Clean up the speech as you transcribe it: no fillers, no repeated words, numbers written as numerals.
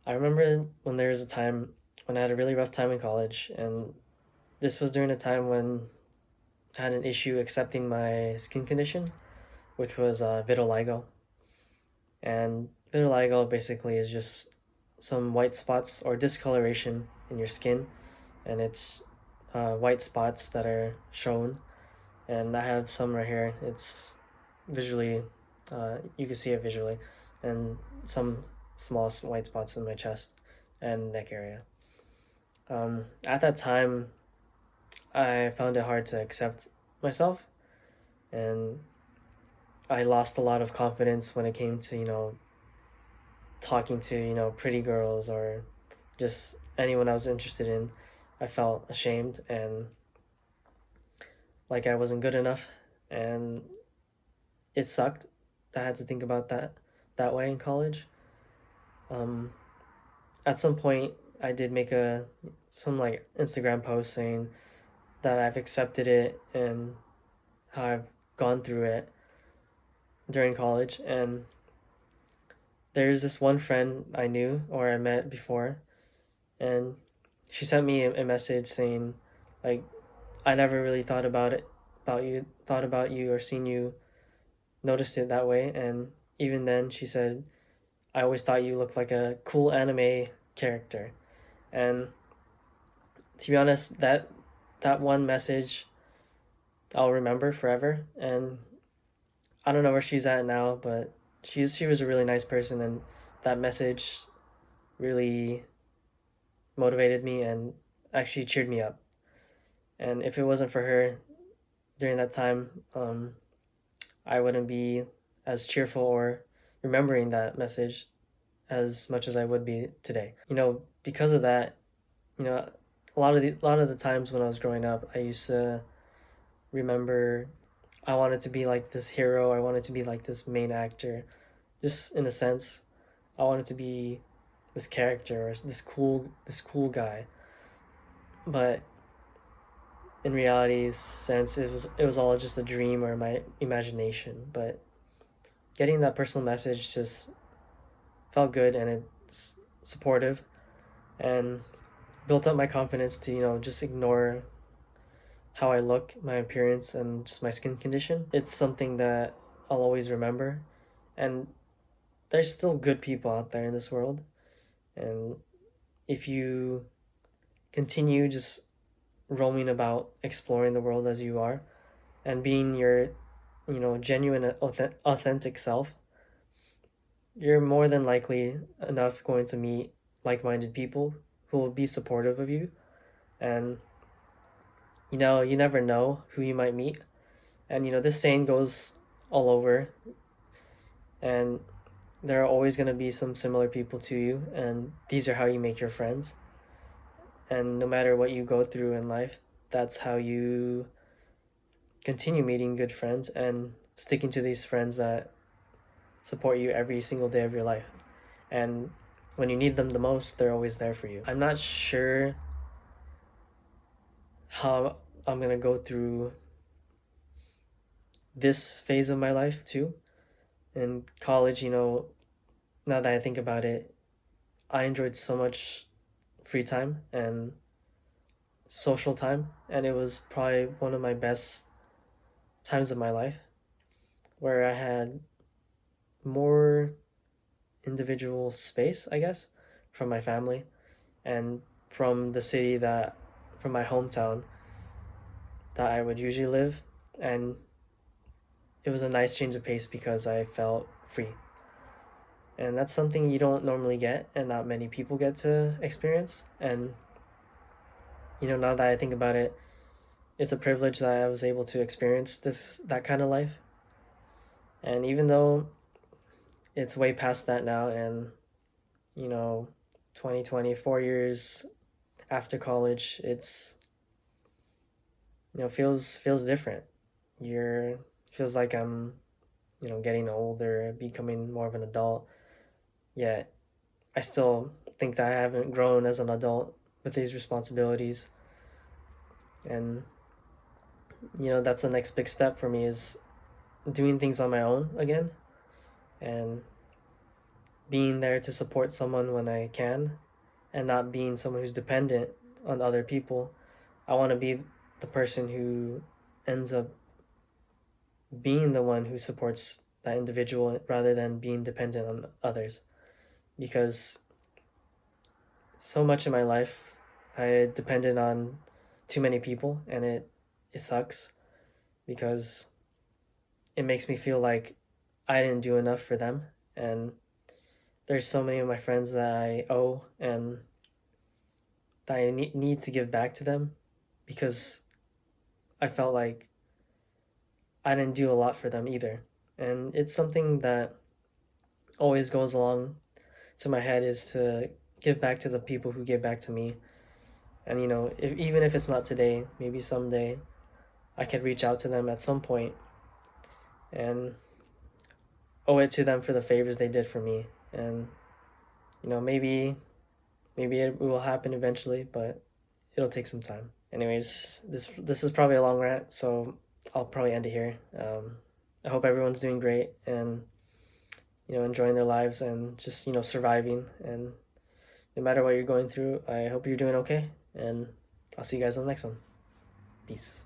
I remember when there was a time when I had a really rough time in college, and this was during a time when I had an issue accepting my skin condition, which was vitiligo. And vitiligo basically is just some white spots or discoloration in your skin, and it's white spots that are shown. And I have some right here. It's visually, you can see it visually, and some small white spots in my chest and neck area. At that time, I found it hard to accept myself, and I lost a lot of confidence when it came to, talking to, pretty girls or just anyone I was interested in. I felt ashamed and like I wasn't good enough, and it sucked that I had to think about that way in college. Um, at some point, I did make a some like Instagram post saying that I've accepted it and how I've gone through it during college. And there's this one friend I knew or I met before, and she sent me a message saying, like, I never really thought about you or seen you noticed it that way. And even then, she said, I always thought you looked like a cool anime character. And to be honest, that one message I'll remember forever. And I don't know where she's at now, but she was a really nice person, and that message really motivated me and actually cheered me up. And if it wasn't for her during that time, I wouldn't be as cheerful or remembering that message as much as I would be today. Because of that, you know, a lot of the times when I was growing up, I used to remember I wanted to be like this hero. I wanted to be like this main actor. Just in a sense, I wanted to be this character or this cool guy. But in reality's sense, it was all just a dream or my imagination. But getting that personal message just felt good, and it's supportive and built up my confidence to, just ignore how I look, my appearance, and just my skin condition. It's something that I'll always remember. And there's still good people out there in this world. And if you continue just roaming about, exploring the world as you are, and being your, genuine, authentic self, you're more than likely enough going to meet like minded people who will be supportive of you. And, you never know who you might meet. And, this saying goes all over. And there are always going to be some similar people to you. And these are how you make your friends. And no matter what you go through in life, that's how you continue meeting good friends and sticking to these friends that support you every single day of your life. And when you need them the most, they're always there for you. I'm not sure how I'm gonna go through this phase of my life too. In college, now that I think about it, I enjoyed so much free time and social time, and it was probably one of my best times of my life where I had more individual space, I guess, from my family and from the city from my hometown that I would usually live. And it was a nice change of pace because I felt free. And that's something you don't normally get and not many people get to experience. And, now that I think about it, it's a privilege that I was able to experience that kind of life. And even though it's way past that now, and, you know, 2020, 4 years after college, it's, feels different. You're feels like I'm, getting older, becoming more of an adult. Yet I still think that I haven't grown as an adult with these responsibilities. And, that's the next big step for me is doing things on my own again. And being there to support someone when I can, and not being someone who's dependent on other people. I want to be the person who ends up being the one who supports that individual rather than being dependent on others. Because so much in my life, I depended on too many people, and it sucks because it makes me feel like I didn't do enough for them, and there's so many of my friends that I owe and that I need to give back to them because I felt like I didn't do a lot for them either. And it's something that always goes along to my head is to give back to the people who give back to me. And if even if it's not today, maybe someday I could reach out to them at some point and owe it to them for the favors they did for me. And maybe it will happen eventually, but it'll take some time. Anyways, this is probably a long rant, so I'll probably end it here. I hope everyone's doing great and enjoying their lives and just surviving. And no matter what you're going through, I hope you're doing okay. And I'll see you guys on the next one. Peace.